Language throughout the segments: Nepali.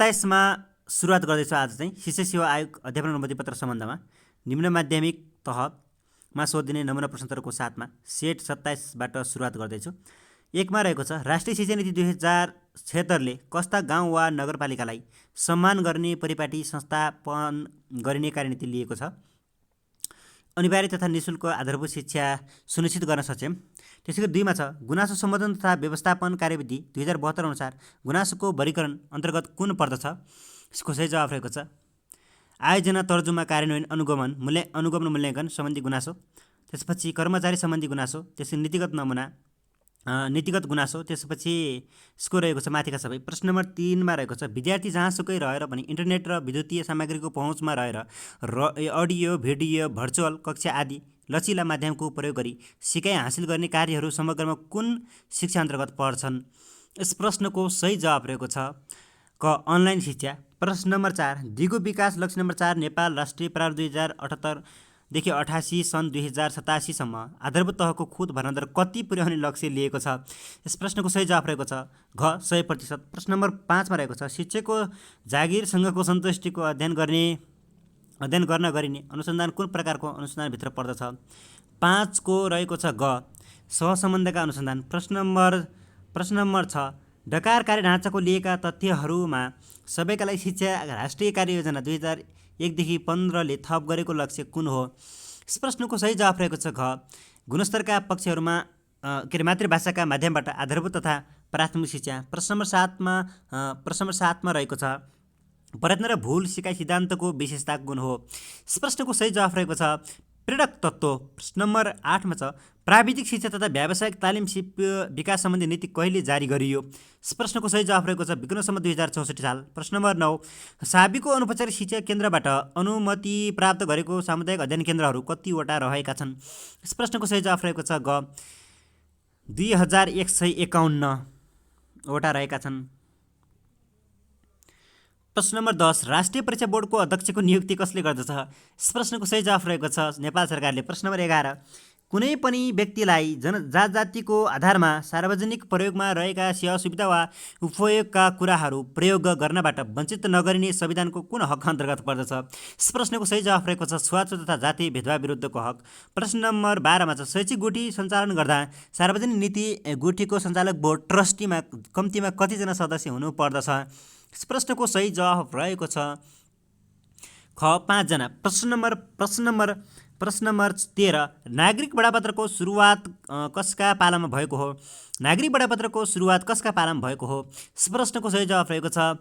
27 मा सुरुवात गर्दैछु। आज चाहिँ शिक्षा सेवा आयोग अध्यापन अनुमति पत्र सम्बन्धमा निम्न माध्यमिक तहमा सोधिने नमुना प्रश्नोत्तरको साथमा सेट 27 बाट सुरुवात गर्दैछु। 1 मा रहेको छ राष्ट्रिय शिक्षा नीति 2076 ले कस्ता गाउँ वा नगरपालिकालाई सम्मान गर्ने परिपाटी संस्थापन गरिने कार्यनीति लिएको छ। अनिवार्य तथा निःशुल्क आधारभूत शिक्षा सुनिश्चित गर्न सक्षम। त्यसैगरी 2 मा छ गुनासो सम्बोधन तथा व्यवस्थापन कार्यविधि 2072 अनुसार गुनासोको वर्गीकरण अन्तर्गत कुन पर्दछ। यसको सही जवाफ रहेको छ आयोजना, तर्जुमा, कार्यान्वयन, अनुगमन मूल्याङ्कन सम्बन्धी गुनासो, त्यसपछि कर्मचारी सम्बन्धी गुनासो, त्यसपछि नीतिगत गुनासो, त्यसपछि यसको रहेको छ माथिका सबै। प्रश्न नम्बर 3 मा रहेको छ विद्यार्थी जहाँसुकै रहेर पनि इन्टरनेट र विद्युतीय सामग्रीको पहुँचमा रहेर अडियो, भिडियो, भर्चुअल कक्षा आदि लचिला माध्यमको प्रयोग गरी सिकाइ हासिल गर्ने कार्यहरू समग्रमा कुन शिक्षा अन्तर्गत पर्छन्। यस प्रश्नको सही जवाफ रहेको छ क अनलाइन शिक्षा। प्रश्न नम्बर 4 दिगो विकास लक्ष्य नम्बर 4 नेपाल राष्ट्रिय प्रारूप 2078 देखि 88 सन् 2087 सम्म आधारभूत तहको खुद भर्ना दर कति पुर्याउने लक्ष्य लिएको छ। यस प्रश्नको सही जवाफ रहेको छ घ 100%। प्रश्न नम्बर 5 मा रहेको छ शिक्षकको जागिरसँगको सन्तुष्टिको अध्ययन गर्न गरिने अनुसन्धान कुन प्रकारको अनुसन्धानभित्र पर्दछ। 5 को रहेको छ ग सहसम्बन्धका अनुसन्धान। प्रश्न नम्बर 6 डकार कार्य ढाँचाको लिएका तथ्यहरूमा सबैका लागि शिक्षा राष्ट्रिय कार्ययोजना 2001 देखि 15 ले थप गरेको लक्ष्य कुन हो। यस प्रश्नको सही जवाफ रहेको छ घ गुणस्तरका पक्षहरूमा मातृभाषाका माध्यमबाट आधारभूत तथा प्राथमिक शिक्षा। प्रश्न नम्बर 7 मा रहेको छ प्रयत्न र भूल सिकाइ सिद्धान्तको विशेषता कुन हो। यस प्रश्नको सही जवाफ रहेको छ प्रेरक तत्त्व। प्रश्न नम्बर 8 मा छ प्राविधिक शिक्षा तथा व्यावसायिक तालिम सिप विकास सम्बन्धी नीति कहिले जारी गरियो। यस प्रश्नको सही जवाफ रहेको छ विक्रमसम्म 2064 साल। प्रश्न नम्बर 9 साबिको अनौपचारिक शिक्षा केन्द्रबाट अनुमति प्राप्त गरेको सामुदायिक अध्ययन केन्द्रहरू कतिवटा रहेका छन्। यस प्रश्नको सही जवाफ रहेको छ ग 2151 वटा रहेका छन्। प्रश्न नम्बर 10 राष्ट्रिय परीक्षा बोर्डको अध्यक्षको नियुक्ति कसले गर्दछ। यस प्रश्नको सही जवाफ रहेको छ नेपाल सरकारले। प्रश्न नम्बर 11 कुनै पनि व्यक्तिलाई जातिको आधारमा सार्वजनिक प्रयोगमा रहेका सेवा सुविधा वा उपयोगका कुराहरू प्रयोग गर्नबाट वञ्चित नगरिने संविधानको कुन हक अन्तर्गत पर्दछ। यस प्रश्नको सही जवाफ रहेको छ छुवाछुत तथा जातीय भेदभाव विरुद्धको हक। प्रश्न नम्बर 12 मा छ शैक्षिक गुठी सञ्चालन गर्दा सार्वजनिक नीति गुठीको सञ्चालक बोर्ड ट्रस्टीमा कम्तीमा कतिजना सदस्य हुनु पर्दछ। यस प्रश्नको सही जवाफ रहेको छ ख 5 जना। प्रश्न नम्बर 13 नागरिक बडापत्रको सुरुवात कसका पालामा भएको हो। नागरिक बडापत्रको सुरुवात कसका पालामा भएको हो। यस प्रश्नको सही जवाफ रहेको छ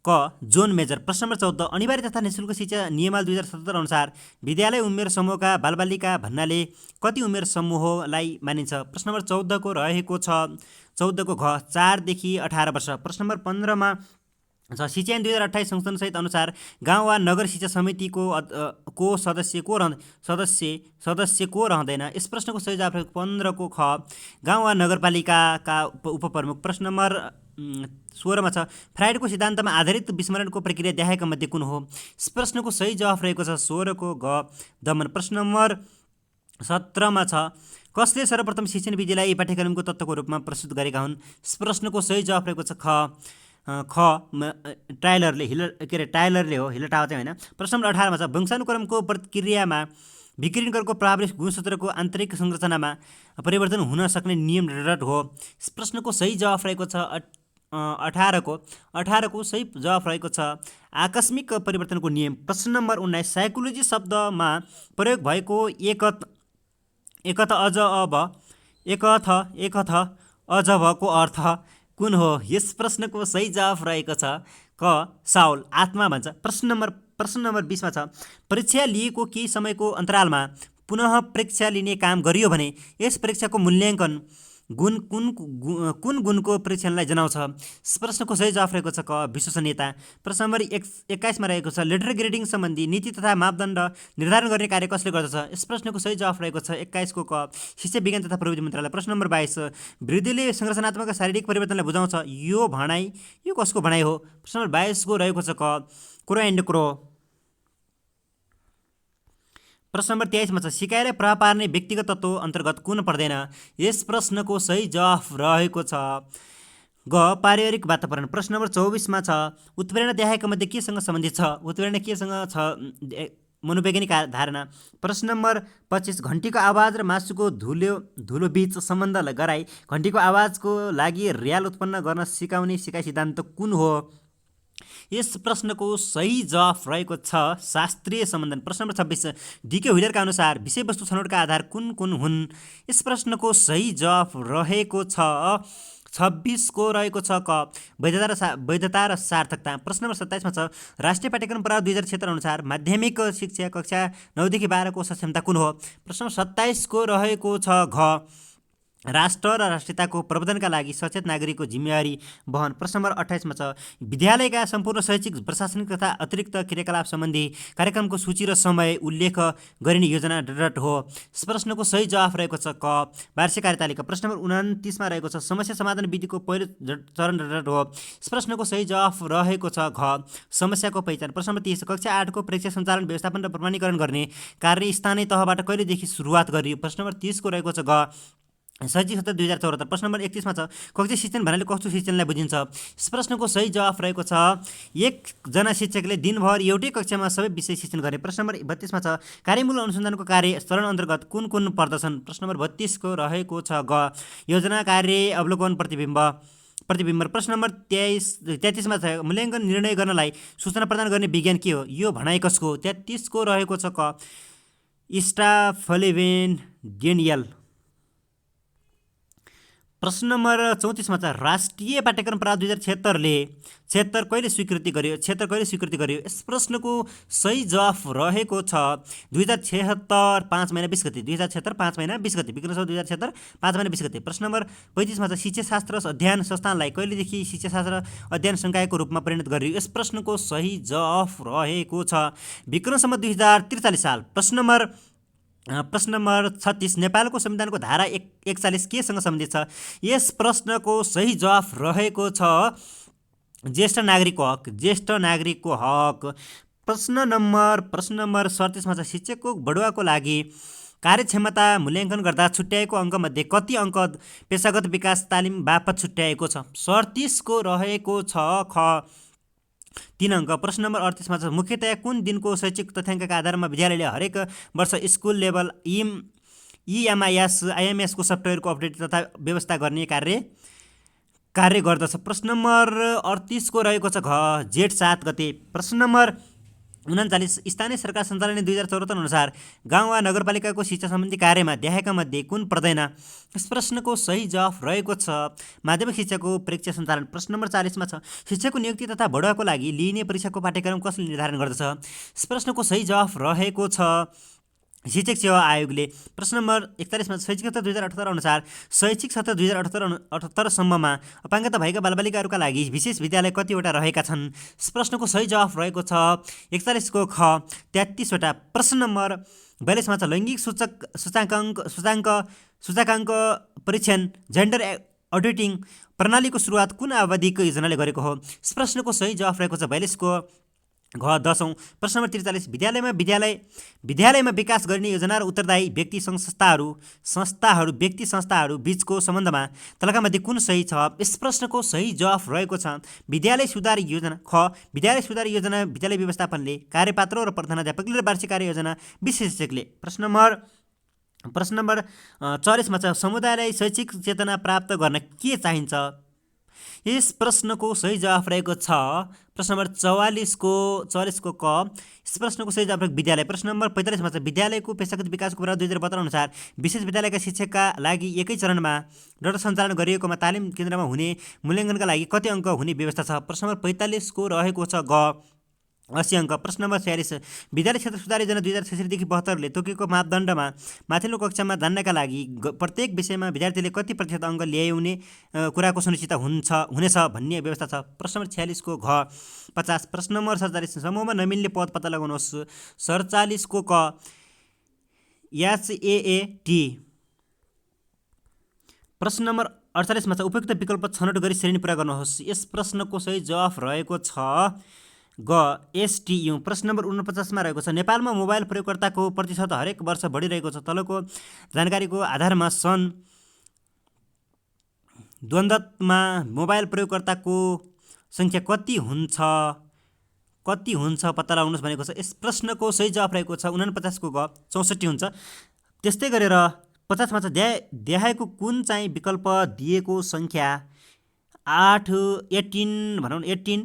क जोन मेजर। प्रश्न नम्बर 14 अनिवार्य तथा निःशुल्क शिक्षा नियमावली 2077 अनुसार विद्यालय उमेर समूहका बालबालिका भन्नाले कति उमेर समूहलाई मानिन्छ। प्रश्न नम्बर 14 को रहेको छ 14 को घ 4 देखि 18 वर्ष। प्रश्न नम्बर 15 मा शिक्षा ऐन 2028 संशोधन सहित अनुसार गाउँ वा नगर शिक्षा समितिको सदस्य को रहँदैन। यस प्रश्नको सही जवाफ 15 को ख गाउँ वा नगरपालिकाका उपप्रमुख। प्रश्न नम्बर 16 मा छ फ्राइडको सिद्धान्तमा आधारित विस्मरणको प्रक्रिया देखाएका मध्ये कुन हो। यस प्रश्नको सही जवाफ रहेको छ 16 को ग दमन। प्रश्न नम्बर 17 मा छ कसले सर्वप्रथम शिक्षण विधिलाई पाठ्यक्रमको तत्त्वको रूपमा प्रस्तुत गरेका हुन्। यस प्रश्नको सही जवाफ रहेको छ टाइलरले हो, हिलटावा चाहिँ होइन। प्रश्न नम्बर 18 मा छ वंशानुक्रमको प्रक्रियामा विकिरणको प्रभावले गुणसूत्रको आन्तरिक संरचनामा परिवर्तन हुन सक्ने नियम रट हो। यस प्रश्नको सही जवाफ रहेको छ 18 को सही जवाफ रहेको छ आकस्मिक परिवर्तनको नियम। प्रश्न नम्बर 19 साइकोलोजी शब्दमा प्रयोग भएको एकथ अजबको अर्थ कुन हो। यस प्रश्नको सही जवाफ रहेको छ क साउल आत्मा भन्छ। प्रश्न नम्बर 20 मा छ परीक्षा लिएको केही समयको अन्तरालमा पुनः परीक्षा लिने काम गरियो भने यस परीक्षाको मूल्याङ्कन कुन गुणको परीक्षणलाई जनाउँछ। यस प्रश्नको सही जवाफ रहेको छ क विश्वसनीयता। प्रश्न नम्बर 21 मा रहेको छ लेटर ग्रेडिङ सम्बन्धी नीति तथा मापदण्ड निर्धारण गर्ने कार्य कसले गर्दछ। यस प्रश्नको सही जवाफ रहेको छ 21 को क शिक्षा विज्ञान तथा प्रविधि मन्त्रालय। प्रश्न नम्बर 22 वृद्धिले संरचनात्मक शारीरिक परिवर्तनलाई बुझाउँछ यो कसको भनाइ हो। प्रश्न नम्बर 22 को रहेको छ क क्रो एन्ड क्रो। प्रश्न नम्बर 23 मा छ सिकाइलाई प्रभाव पार्ने व्यक्तिगत तत्त्व अन्तर्गत कुन पर्दैन। यस प्रश्नको सही जवाफ रहेको छ ग पारिवारिक वातावरण। प्रश्न नम्बर 24मा छ उत्प्रेरणा देखाएका मध्ये केसँग सम्बन्धित छ? उत्प्रेरणा केसँग छ? मनोवैज्ञानिक धारणा। प्रश्न नम्बर 25 घन्टीको आवाज र मासुको धुलो बीच सम्बन्ध गराई घन्टीको आवाजको लागि र्याल उत्पन्न गर्न सिकाइ सिद्धान्त कुन हो? यस प्रश्नको सही जवाफ रहेको छ शास्त्रीय सम्बन्धन। प्रश्न नम्बर 26 डीके व्हिलरका अनुसार विषयवस्तु छनौटका आधार कुन कुन हुन्? यस प्रश्नको सही जवाफ रहेको छ 26 को रहेको छ क वैधता र सार्थकता। प्रश्न नम्बर 27मा छ राष्ट्रिय पाठ्यक्रम प्रणाली 2076 अनुसार माध्यमिक शिक्षा कक्षा 9 देखि 12 को सक्षमता कुन हो? प्रश्न नम्बर 27 को रहेको छ घ राष्ट्र र राष्ट्रियताको प्रवर्धनका लागि सचेत नागरिकको जिम्मेवारी वहन। प्रश्न नम्बर 28मा छ विद्यालयका सम्पूर्ण शैक्षिक प्रशासनिक तथा अतिरिक्त क्रियाकलाप सम्बन्धी कार्यक्रमको सूची र समय उल्लेख गरिने योजना हो? यस प्रश्नको सही जवाफ रहेको छ क वार्षिक कार्यतालिका। प्रश्न नम्बर 29मा रहेको छ समस्या समाधान विधिको पहिलो चरण हो? यस प्रश्नको सही जवाफ रहेको छ घ समस्याको पहिचान। प्रश्न नम्बर 30 कक्षा 8 को परीक्षा सञ्चालन व्यवस्थापन र प्रमाणीकरण गर्ने कार्य स्थानीय तहबाट कहिलेदेखि सुरुवात गरियो? प्रश्न नम्बर 30 को रहेको छ ग शैक्षिक सत्र 2074। प्रश्न नम्बर 31मा छ कक्षा शिक्षण भन्नाले कस्तो शिक्षणलाई बुझिन्छ? यस प्रश्नको सही जवाफ रहेको छ एकजना शिक्षकले दिनभर एउटै कक्षामा सबै विषय शिक्षण गर्ने। प्रश्न नम्बर 32मा छ कार्यमूल अनुसन्धानको कार्य चरण अन्तर्गत कुन कुन पर्दछन्? प्रश्न नम्बर 32 को रहेको छ ग योजना कार्य अवलोकन प्रतिबिम्ब। प्रश्न नम्बर 33मा छ मूल्याङ्कन निर्णय गर्नलाई सूचना प्रदान गर्ने विज्ञान के हो? यो भनाइ कसको? 33 को रहेको छ क स्टाफलेभेन डेनियल। प्रश्न नम्बर 34मा छ राष्ट्रिय पाठ्यक्रम प्रणाली 2076 कहिले स्वीकृति गर्यो? यस प्रश्नको सही जवाफ रहेको छ 2076 5 महिना 20 गते। 2076 5 महिना 20 गते विक्रम 2076 5 महिना 20 गते। प्रश्न नम्बर 35मा छ शिक्षाशास्त्र अध्ययन संस्थानलाई कहिलेदेखि शिक्षाशास्त्र अध्ययन संकायको रूपमा परिणत गरियो? यस प्रश्नको सही जवाफ रहेको छ विक्रम 2043 साल। प्रश्न नम्बर 36 नेपालको संविधानको धारा 41 केसँग सम्बन्धित छ? यस प्रश्नको सही जवाफ रहेको छ ज्येष्ठ नागरिकको हक। प्रश्न नम्बर 37मा छ शिक्षकको बढुवाको लागि कार्यक्षमता मूल्याङ्कन गर्दा छुट्याएको अङ्कमध्ये कति अङ्क पेशागत विकास तालिम बापत छुट्याएको छ? 37 को रहेको छ ख 3 अङ्क। प्रश्न नम्बर 38मा छ मुख्यतया कुन दिनको शैक्षिक तथ्याङ्कका आधारमा विद्यालयले हरेक वर्ष स्कुल लेभल IMS को सफ्टवेयरको अपडेट तथा व्यवस्था गर्ने कार्य गर्दछ? प्रश्न नम्बर 38 को रहेको छ घ जेठ 7 गते। प्रश्न नम्बर 39 स्थानीय सरकार सञ्चालन 2074 अनुसार गाउँ वा नगरपालिकाको शिक्षा सम्बन्धी कार्यमा देखाएका मध्ये कुन पर्दैन? यस प्रश्नको सही जवाफ रहेको छ माध्यमिक शिक्षाको परीक्षा सञ्चालन। प्रश्न नम्बर 40मा छ शिक्षकको नियुक्ति तथा बढुवाको लागि लिइने परीक्षाको पाठ्यक्रम कसले निर्धारण गर्दछ? यस प्रश्नको सही जवाफ रहेको छ शिक्षक सेवा आयोगले। प्रश्न नम्बर 41मा शैक्षिक सत्र 2078 अनुसार शैक्षिक सत्र 2078 सम्ममा अपाङ्गता भएका बालबालिकाहरूका लागि विशेष विद्यालय कतिवटा रहेका छन्? यस प्रश्नको सही जवाफ रहेको छ 41 को ख 33 वटा। प्रश्न नम्बर 42मा छ लैङ्गिक सूचकाङ्क परीक्षण जेन्डर अडिटिङ प्रणालीको सुरुवात कुन अवधिको योजनाले गरेको हो? यस प्रश्नको सही जवाफ रहेको छ 42 को घ 10औं। प्रश्न नम्बर 43 विद्यालयमा विकास गर्ने योजना र उत्तरदायी व्यक्ति संस्थाहरू बीचको सम्बन्धमा तलका मध्ये कुन सही छ? यस प्रश्नको सही जवाफ रहेको छ विद्यालय सुधार योजना ख विद्यालय सुधार योजना विद्यालय व्यवस्थापनले कार्यपात्र र प्रधानाध्यापकले र वार्षिक कार्य योजना विशेषज्ञले। प्रश्न नम्बर 44मा छ समुदायलाई शैक्षिक चेतना प्राप्त गर्न के चाहिन्छ? यस प्रश्नको सही जवाफ रहेको छ प्रश्न नम्बर 44 को क। यस प्रश्नको सही जवाफ विद्यालय। प्रश्न नम्बर 45मा छ विद्यालयको पेशागत विकासको प्रणाली 2072 अनुसार विशेष विद्यालयका शिक्षकका लागि एकै चरणमा डाटा सञ्चालन गरिएकोमा तालिम केन्द्रमा हुने मूल्याङ्कनका लागि कति अङ्क हुने व्यवस्था छ? प्रश्न नम्बर 45 को रहेको छ ग 80 अङ्क। प्रश्न नम्बर 46 विद्यालय क्षेत्र सुधार योजना 2066 देखि 72 ले तोकेको मापदण्डमा माथिल्लो कक्षामा जान्नका लागि प्रत्येक विषयमा विद्यार्थीले कति प्रतिशत अङ्क ल्याउने कुराको सुनिश्चितता हुनेछ भन्ने व्यवस्था छ? प्रश्न नम्बर 46 को घ 50। प्रश्न नम्बर 47 समूहमा नमिल्ने पद पत्ता लगाउनुहोस्। 47 को क HAAT। प्रश्न नम्बर 48मा छ उपयुक्त विकल्प छनौट गरी श्रेणी पूरा गर्नुहोस्। यस प्रश्नको सही जवाफ रहेको छ ग STU। प्रश्न नम्बर 49मा रहेको छ नेपालमा मोबाइल प्रयोगकर्ताको प्रतिशत हरेक वर्ष बढिरहेको छ। तलको जानकारीको आधारमा सन् द्वन्द्वमा मोबाइल प्रयोगकर्ताको सङ्ख्या कति हुन्छ पत्ता लगाउनुहोस् भनेको छ। यस प्रश्नको सही जवाफ रहेको छ 49 को ग 64 हुन्छ। त्यस्तै गरेर 50 मा देखाएको कुन चाहिँ विकल्प दिएको सङ्ख्या 8 18 भनौँ 18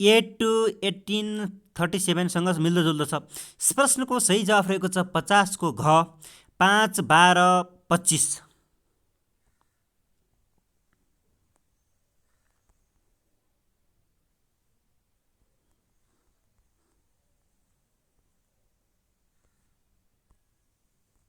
8 to 18 37 सँग मिल्दोजुल्दो छ। यस प्रश्नको सही जवाफ रहेको छ 50 को घ 5 12 25।